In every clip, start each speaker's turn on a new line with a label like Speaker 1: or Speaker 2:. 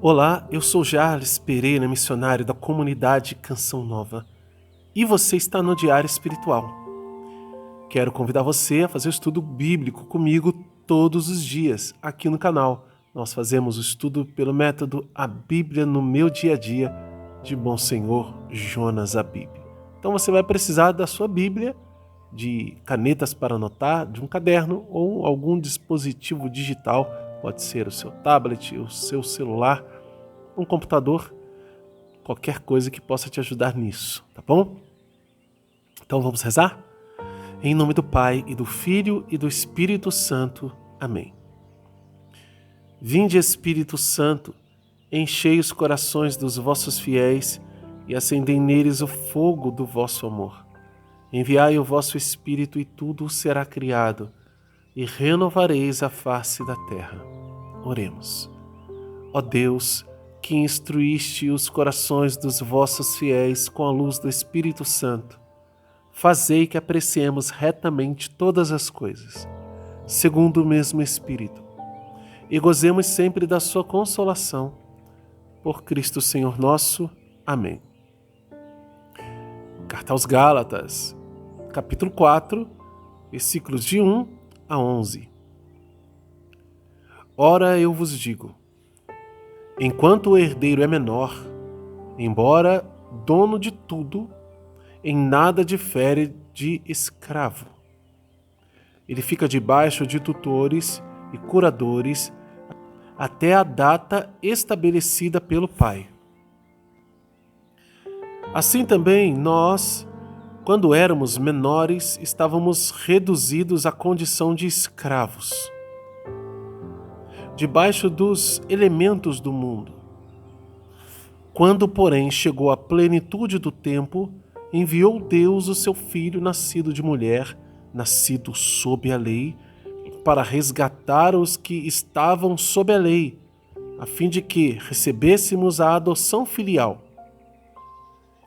Speaker 1: Olá, eu sou Jarles Pereira, missionário da comunidade Canção Nova, e você está no Diário Espiritual. Quero convidar você a fazer o estudo bíblico comigo todos os dias aqui no canal. Nós fazemos o estudo pelo método A Bíblia no Meu Dia a Dia, de Monsenhor Jonas Abib. Então você vai precisar da sua Bíblia, de canetas para anotar, de um caderno ou algum dispositivo digital. Pode ser o seu tablet, o seu celular, um computador, qualquer coisa que possa te ajudar nisso, tá bom? Então vamos rezar? Em nome do Pai, e do Filho, e do Espírito Santo. Amém. Vinde, Espírito Santo, enchei os corações dos vossos fiéis e acendei neles o fogo do vosso amor. Enviai o vosso Espírito e tudo será criado, e renovareis a face da terra. Oremos. Ó Deus, que instruíste os corações dos vossos fiéis com a luz do Espírito Santo, fazei que apreciemos retamente todas as coisas, segundo o mesmo Espírito, e gozemos sempre da sua consolação. Por Cristo Senhor nosso. Amém. Carta aos Gálatas, capítulo 4, versículos de 1 a 11. Ora, eu vos digo, enquanto o herdeiro é menor, embora dono de tudo, em nada difere de escravo. Ele fica debaixo de tutores e curadores até a data estabelecida pelo Pai. Assim também nós, quando éramos menores, estávamos reduzidos à condição de escravos, debaixo dos elementos do mundo. Quando, porém, chegou a plenitude do tempo, enviou Deus o seu Filho, nascido de mulher, nascido sob a lei, para resgatar os que estavam sob a lei, a fim de que recebêssemos a adoção filial.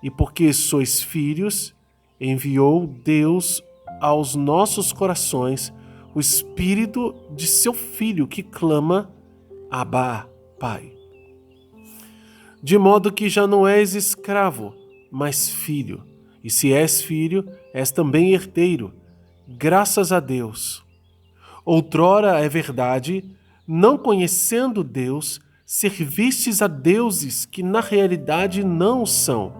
Speaker 1: E porque sois filhos, enviou Deus aos nossos corações o Espírito de seu Filho, que clama: Abba, Pai. De modo que já não és escravo, mas filho. E se és filho, és também herdeiro, graças a Deus. Outrora, é verdade, não conhecendo Deus, servistes a deuses que na realidade não o são.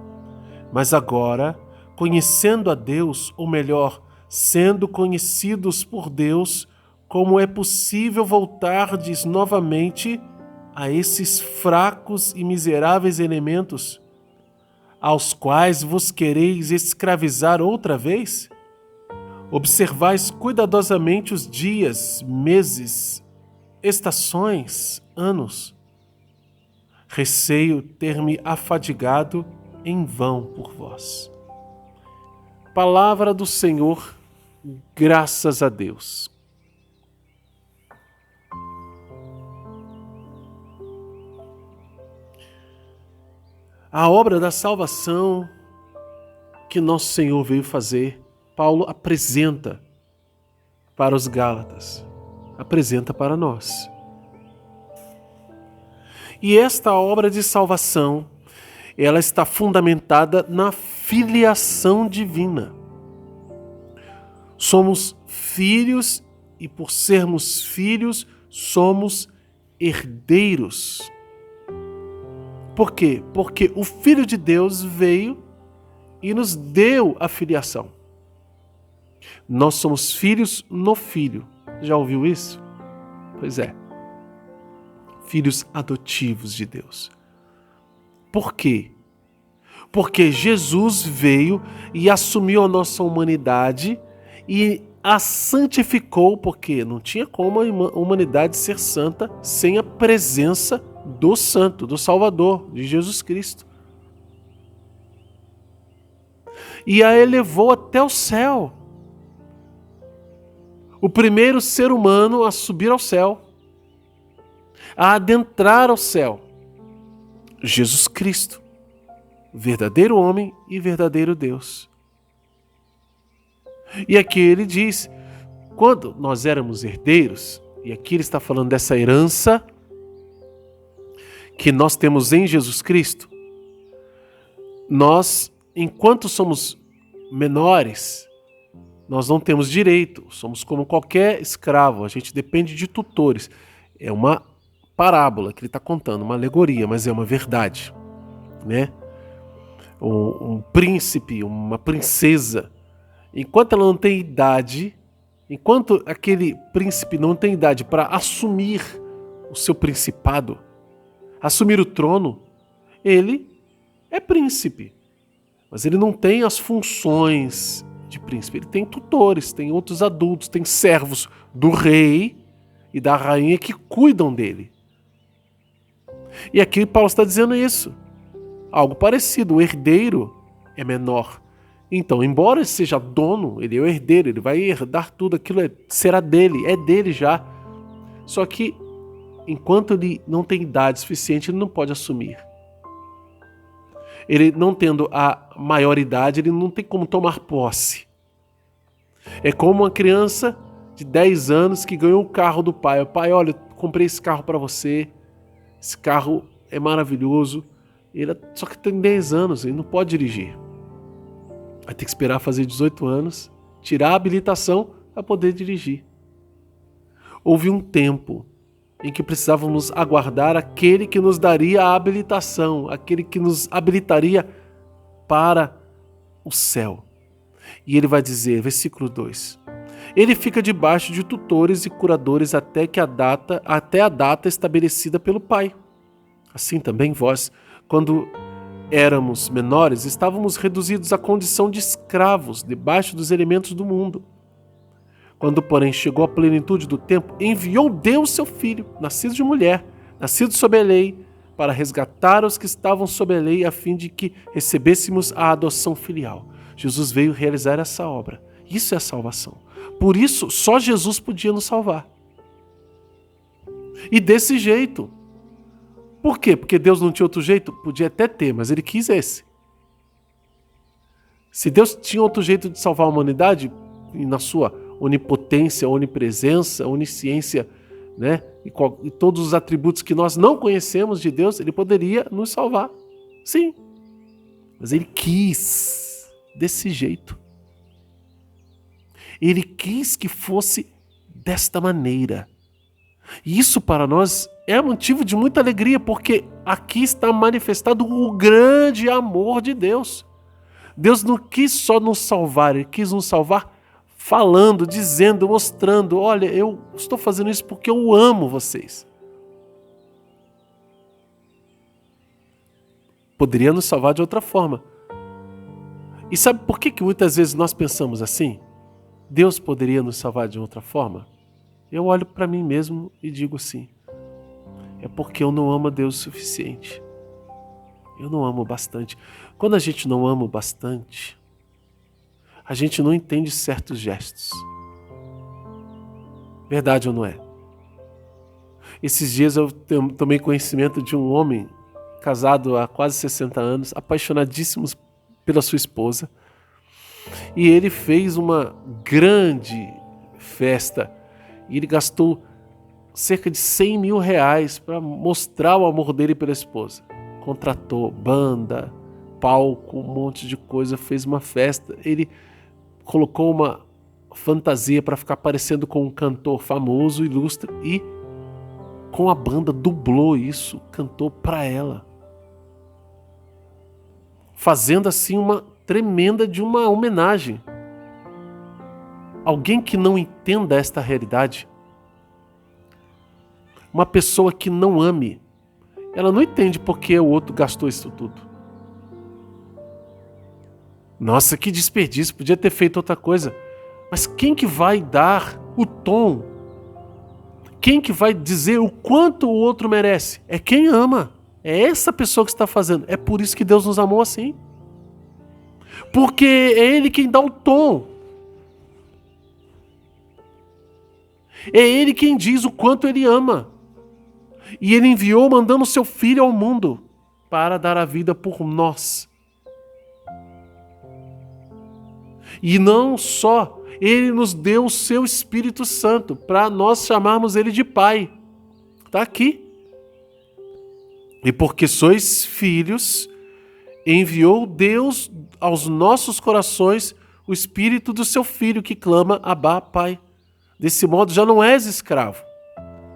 Speaker 1: Mas agora, conhecendo a Deus, ou melhor, sendo conhecidos por Deus, como é possível voltardes novamente a esses fracos e miseráveis elementos, aos quais vos quereis escravizar outra vez? Observais cuidadosamente os dias, meses, estações, anos. Receio ter-me afadigado em vão por vós. Palavra do Senhor, graças a Deus. A obra da salvação que nosso Senhor veio fazer, Paulo apresenta para os Gálatas, apresenta para nós. E esta obra de salvação, ela está fundamentada na filiação divina. Somos filhos e, por sermos filhos, somos herdeiros. Por quê? Porque o Filho de Deus veio e nos deu a filiação. Nós somos filhos no Filho. Já ouviu isso? Pois é. Filhos adotivos de Deus. Por quê? Porque Jesus veio e assumiu a nossa humanidade e a santificou, porque não tinha como a humanidade ser santa sem a presença do Santo, do Salvador, de Jesus Cristo. E a elevou até o céu. O primeiro ser humano a subir ao céu, a adentrar ao céu. Jesus Cristo, verdadeiro homem e verdadeiro Deus. E aqui ele diz, quando nós éramos herdeiros, e aqui ele está falando dessa herança que nós temos em Jesus Cristo, nós, enquanto somos menores, nós não temos direito, somos como qualquer escravo, a gente depende de tutores. É uma parábola que ele está contando, uma alegoria, mas é uma verdade, né? Um príncipe, uma princesa, enquanto ela não tem idade, enquanto aquele príncipe não tem idade para assumir o seu principado, assumir o trono, ele é príncipe, mas ele não tem as funções de príncipe. Ele tem tutores, tem outros adultos, tem servos do rei e da rainha que cuidam dele. E aqui Paulo está dizendo isso. Algo parecido, o herdeiro é menor. Então, embora ele seja dono, ele é o herdeiro, ele vai herdar tudo, aquilo será dele, é dele já. Só que, enquanto ele não tem idade suficiente, ele não pode assumir. Ele não tendo a maioridade, ele não tem como tomar posse. É como uma criança de 10 anos que ganhou um carro do pai. O pai, olha, eu comprei esse carro para você, esse carro é maravilhoso. Ele só que tem 10 anos, ele não pode dirigir. Vai ter que esperar fazer 18 anos, tirar a habilitação para poder dirigir. Houve um tempo em que precisávamos aguardar aquele que nos daria a habilitação, aquele que nos habilitaria para o céu. E ele vai dizer, versículo 2, ele fica debaixo de tutores e curadores até a data estabelecida pelo Pai. Assim também vós, quando éramos menores, estávamos reduzidos à condição de escravos, debaixo dos elementos do mundo. Quando, porém, chegou a plenitude do tempo, enviou Deus seu Filho, nascido de mulher, nascido sob a lei, para resgatar os que estavam sob a lei, a fim de que recebêssemos a adoção filial. Jesus veio realizar essa obra. Isso é a salvação. Por isso, só Jesus podia nos salvar. E desse jeito. Por quê? Porque Deus não tinha outro jeito? Podia até ter, mas ele quis esse. Se Deus tinha outro jeito de salvar a humanidade, e na sua onipotência, onipresença, onisciência, né? E todos os atributos que nós não conhecemos de Deus, ele poderia nos salvar. Sim. Mas ele quis desse jeito. Ele quis que fosse desta maneira. E isso para nós é motivo de muita alegria, porque aqui está manifestado o grande amor de Deus. Deus não quis só nos salvar, ele quis nos salvar falando, dizendo, mostrando, olha, eu estou fazendo isso porque eu amo vocês. Poderia nos salvar de outra forma. E sabe por que muitas vezes nós pensamos assim? Deus poderia nos salvar de outra forma? Eu olho para mim mesmo e digo assim, é porque eu não amo a Deus o suficiente. Eu não amo bastante. Quando a gente não ama bastante, a gente não entende certos gestos. Verdade ou não é? Esses dias eu tomei conhecimento de um homem casado há quase 60 anos, apaixonadíssimo pela sua esposa, e ele fez uma grande festa e ele gastou cerca de 100 mil reais para mostrar o amor dele pela esposa. Contratou banda, palco, um monte de coisa, fez uma festa. Ele colocou uma fantasia para ficar parecendo com um cantor famoso, ilustre, e com a banda dublou isso, cantou para ela. Fazendo assim uma tremenda de uma homenagem. Alguém que não entenda esta realidade, uma pessoa que não ame, ela não entende por que o outro gastou isso tudo. Nossa, que desperdício, podia ter feito outra coisa. Mas quem que vai dar o tom? Quem que vai dizer o quanto o outro merece? É quem ama. É essa pessoa que está fazendo. É por isso que Deus nos amou assim. Porque é Ele quem dá o tom. É Ele quem diz o quanto Ele ama. E Ele enviou mandando o seu Filho ao mundo para dar a vida por nós. E não só, Ele nos deu o seu Espírito Santo para nós chamarmos Ele de Pai. Está aqui. E porque sois filhos, enviou Deus aos nossos corações o Espírito do seu Filho, que clama: Abá, Pai. Desse modo já não és escravo,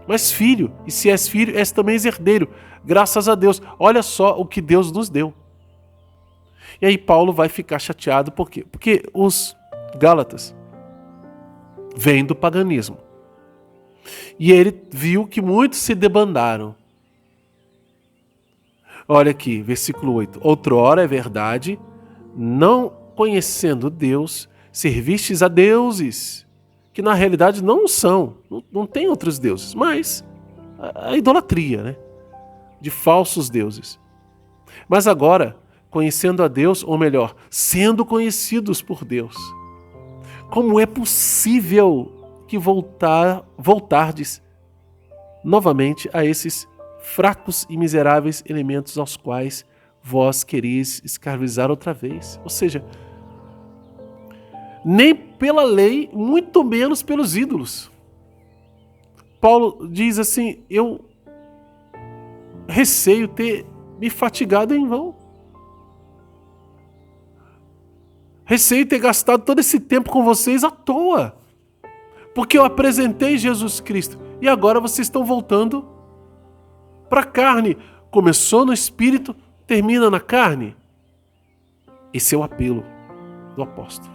Speaker 1: mas filho. E se és filho, és também herdeiro. Graças a Deus. Olha só o que Deus nos deu. E aí Paulo vai ficar chateado. Por quê? Porque os Gálatas vêm do paganismo. E ele viu que muitos se debandaram. Olha aqui, versículo 8. Outrora, é verdade, não conhecendo Deus, servistes a deuses, que na realidade não são, não tem outros deuses, mas a idolatria, né? De falsos deuses. Mas agora, conhecendo a Deus, ou melhor, sendo conhecidos por Deus, como é possível que voltardes novamente a esses fracos e miseráveis elementos aos quais vós quereis escravizar outra vez? Ou seja, nem pela lei, muito menos pelos ídolos. Paulo diz assim: eu receio ter me fatigado em vão. Receio ter gastado todo esse tempo com vocês à toa. Porque eu apresentei Jesus Cristo e agora vocês estão voltando para a carne. Começou no espírito, termina na carne. Esse é o apelo do apóstolo.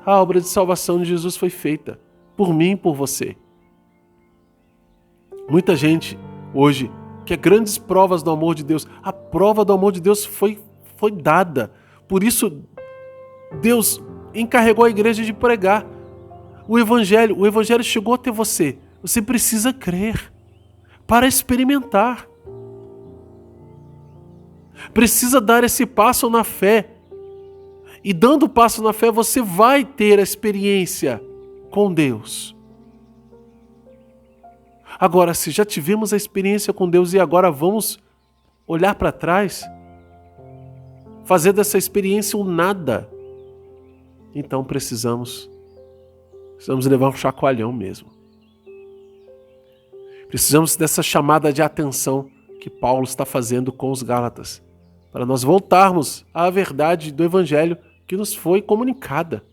Speaker 1: A obra de salvação de Jesus foi feita por mim e por você. Muita gente hoje quer grandes provas do amor de Deus. A prova do amor de Deus foi dada. Por isso, Deus encarregou a igreja de pregar o Evangelho. O Evangelho chegou até você. Você precisa crer para experimentar. Precisa dar esse passo na fé. E dando o passo na fé, você vai ter a experiência com Deus. Agora, se já tivemos a experiência com Deus e agora vamos olhar para trás, fazer dessa experiência um nada, então precisamos levar um chacoalhão mesmo. Precisamos dessa chamada de atenção que Paulo está fazendo com os Gálatas, para nós voltarmos à verdade do Evangelho que nos foi comunicada.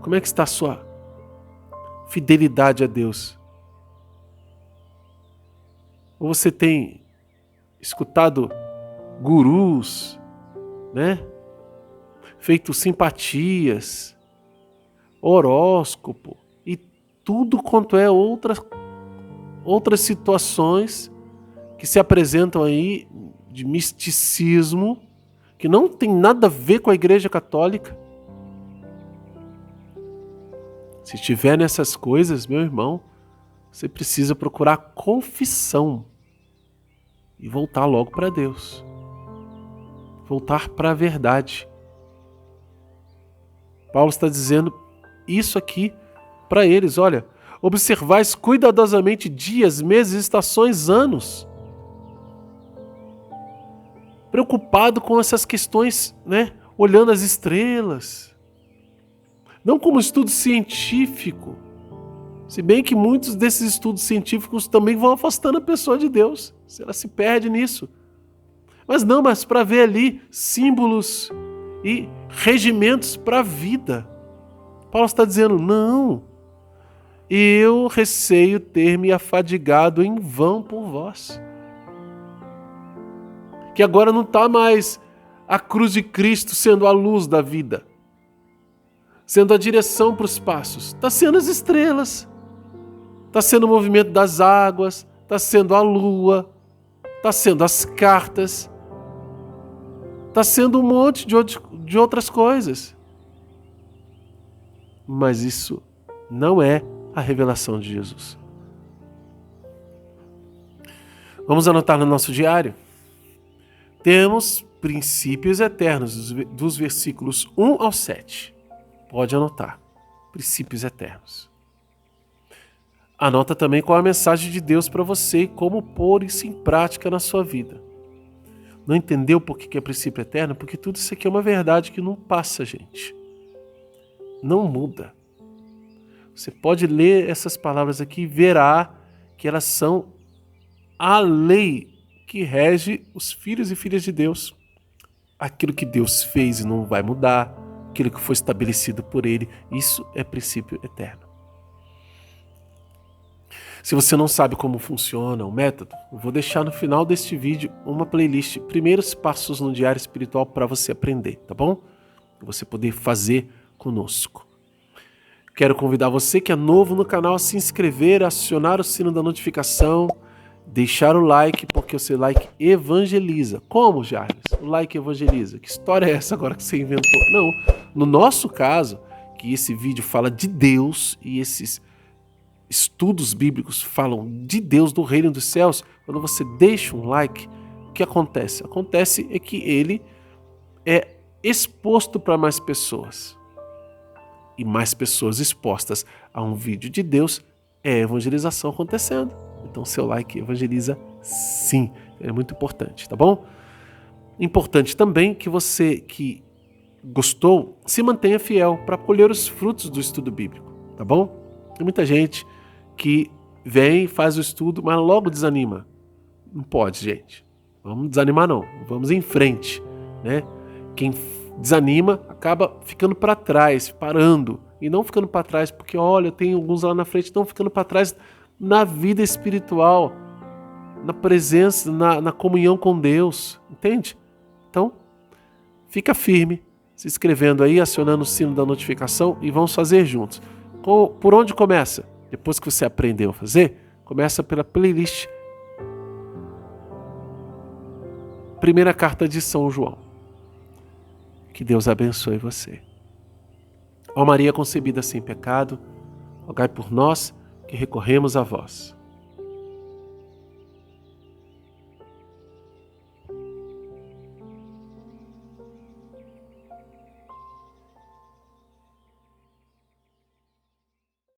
Speaker 1: Como é que está a sua fidelidade a Deus? Ou você tem escutado gurus, né? Feito simpatias, horóscopo e tudo quanto é outras situações que se apresentam aí de misticismo, que não tem nada a ver com a Igreja Católica. Se estiver nessas coisas, meu irmão, você precisa procurar confissão e voltar logo para Deus. Voltar para a verdade. Paulo está dizendo isso aqui para eles: olha, observais cuidadosamente dias, meses, estações, anos. Preocupado com essas questões, né? Olhando as estrelas. Não como estudo científico. Se bem que muitos desses estudos científicos também vão afastando a pessoa de Deus. Se ela se perde nisso. Mas para ver ali símbolos e regimentos para a vida. Paulo está dizendo: não, eu receio ter me afadigado em vão por vós. Que agora não está mais a cruz de Cristo sendo a luz da vida, sendo a direção para os passos. Está sendo as estrelas, está sendo o movimento das águas, está sendo a lua, está sendo as cartas, está sendo um monte de outras coisas. Mas isso não é a revelação de Jesus. Vamos anotar no nosso diário? Temos princípios eternos, dos versículos 1 ao 7. Pode anotar. Princípios eternos. Anota também qual é a mensagem de Deus para você e como pôr isso em prática na sua vida. Não entendeu por que é princípio eterno? Porque tudo isso aqui é uma verdade que não passa, gente. Não muda. Você pode ler essas palavras aqui e verá que elas são a lei que rege os filhos e filhas de Deus. Aquilo que Deus fez e não vai mudar, aquilo que foi estabelecido por Ele, isso é princípio eterno. Se você não sabe como funciona o método, eu vou deixar no final deste vídeo uma playlist, primeiros passos no diário espiritual para você aprender, tá bom? Para você poder fazer conosco. Quero convidar você que é novo no canal a se inscrever, acionar o sino da notificação, deixar o like, porque o seu like evangeliza. Como, Jarles? O like evangeliza. Que história é essa agora que você inventou? Não, no nosso caso, que esse vídeo fala de Deus e esses estudos bíblicos falam de Deus, do reino dos céus, quando você deixa um like, o que acontece? Acontece é que ele é exposto para mais pessoas. E mais pessoas expostas a um vídeo de Deus é evangelização acontecendo. Então seu like evangeliza sim, é muito importante, tá bom? Importante também que você que gostou se mantenha fiel para colher os frutos do estudo bíblico, tá bom? Tem muita gente que vem, faz o estudo, mas logo desanima. Não pode, gente. Vamos desanimar não, vamos em frente, né? Quem desanima acaba ficando para trás, parando, e não ficando para trás porque, olha, tem alguns lá na frente, não ficando para trás na vida espiritual, na presença, na comunhão com Deus, entende? Então, fica firme, se inscrevendo aí, acionando o sino da notificação e vamos fazer juntos. Por onde começa? Depois que você aprendeu a fazer, começa pela playlist Primeira Carta de São João. Que Deus abençoe você. Ó Maria concebida sem pecado, rogai por nós que recorremos a vós.